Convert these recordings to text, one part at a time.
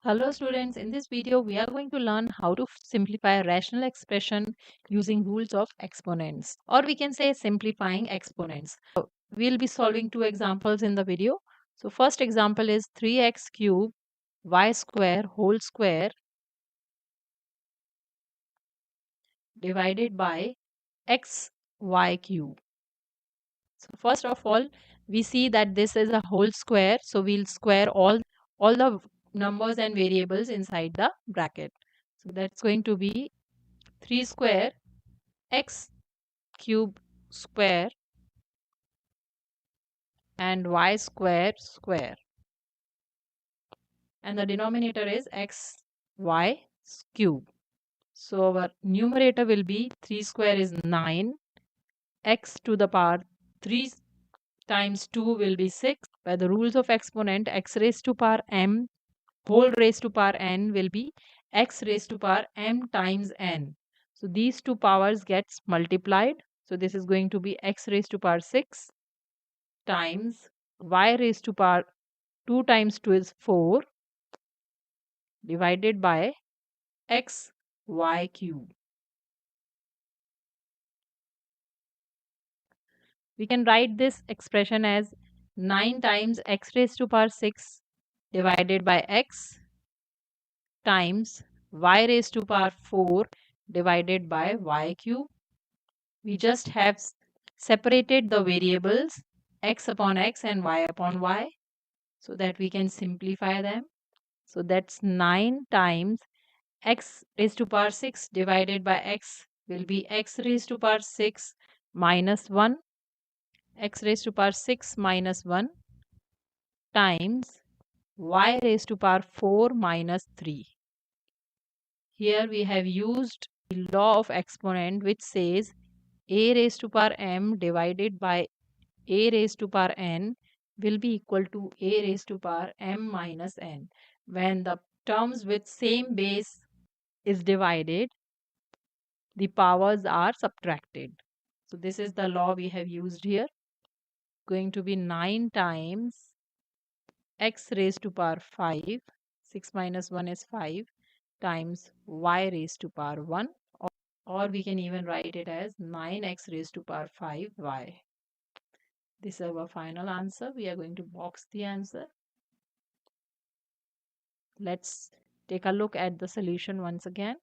Hello students, in this video we are going to learn how to simplify a rational expression using rules of exponents, or we can say simplifying exponents. We'll be solving two examples in the video. So first example is 3x cube y square whole square divided by x y cube. So first of all, we see that this is a whole square, so we'll square all the numbers and variables inside the bracket. So that's going to be 3 square x cube square and y square square, and the denominator is x y cube. So our numerator will be 3 square is 9, x to the power 3 times 2 will be 6. By the rules of exponent, x raised to power m whole raised to power n will be x raised to power m times n. So these two powers gets multiplied. So this is going to be x raised to power 6 times y raised to power 2 times 2 is 4 divided by x y cube. We can write this expression as 9 times x raised to power 6 divided by x times y raised to power 4 divided by y cube. We just have separated the variables x upon x and y upon y so that we can simplify them. So that's 9 times x raised to power 6 divided by x will be x raised to power 6 minus 1, x raised to power 6 minus 1 times y raised to power 4 minus 3. Here we have used the law of exponent, which says a raised to power m divided by a raised to power n will be equal to a raised to power m minus n. When the terms with same base is divided, the powers are subtracted. So this is the law we have used here. Going to be 9 times x raised to power 5, 6 minus 1 is 5, times y raised to power 1, or we can even write it as 9x raised to power 5y. This is our final answer. We are going to box the answer. Let's take a look at the solution once again.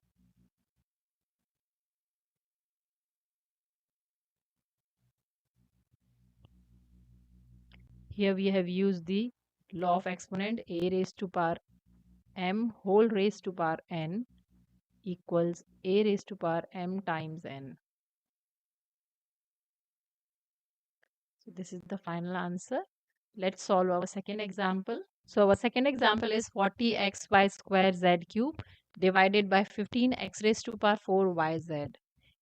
Here we have used the law of exponent, a raised to power m whole raised to power n equals a raised to power m times n. So this is the final answer. Let's solve our second example. So our second example is 40xy square z cube divided by 15x raised to power 4yz.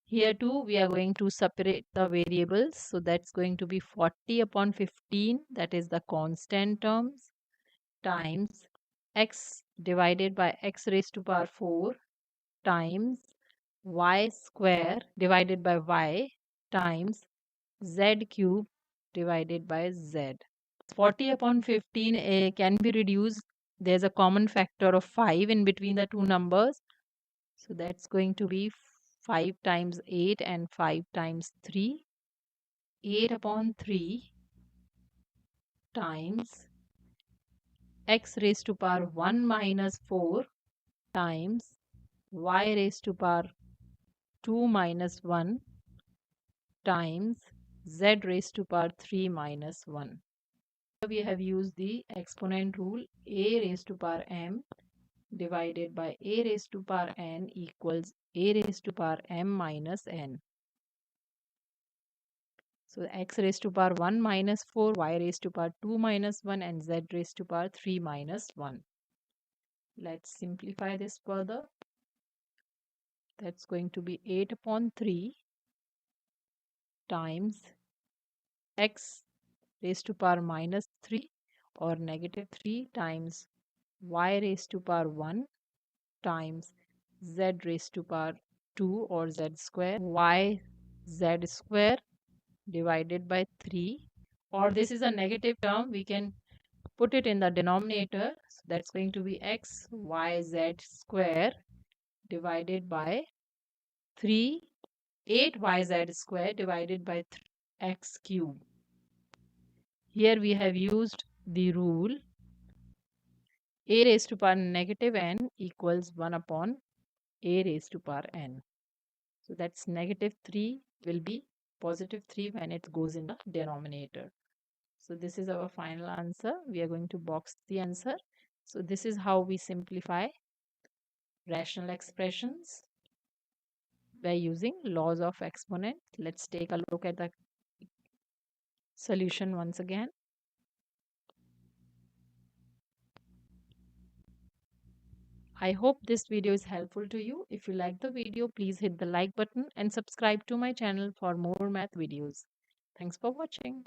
Here too we are going to separate the variables. So that's going to be 40 upon 15, that is the constant terms, times x divided by x raised to power 4 times y square divided by y times z cube divided by z. 40 upon 15 can be reduced. There's a common factor of 5 in between the two numbers. So that's going to be 5 times 8 and 5 times 3. 8 upon 3 times x raised to power 1 minus 4 times y raised to power 2 minus 1 times z raised to power 3 minus 1. We have used the exponent rule, a raised to power m divided by a raised to power n equals a raised to power m minus n. So x raised to power 1 minus 4, y raised to power 2 minus 1 and z raised to power 3 minus 1. Let's simplify this further. That's going to be 8 upon 3 times x raised to power minus 3 or negative 3 times y raised to power 1 times z raised to power 2 or z square y z square divided by 3, or this is a negative term, we can put it in the denominator. So that's going to be x y z square divided by 3, 8yz square divided by x cube. Here we have used the rule a raised to power negative n equals 1 upon a raised to power n. So that's negative 3 will be positive 3 when it goes in the denominator. So this is our final answer. We are going to box the answer. So this is how we simplify rational expressions by using laws of exponent. Let's take a look at the solution once again. I hope this video is helpful to you. If you like the video, please hit the like button and subscribe to my channel for more math videos. Thanks for watching.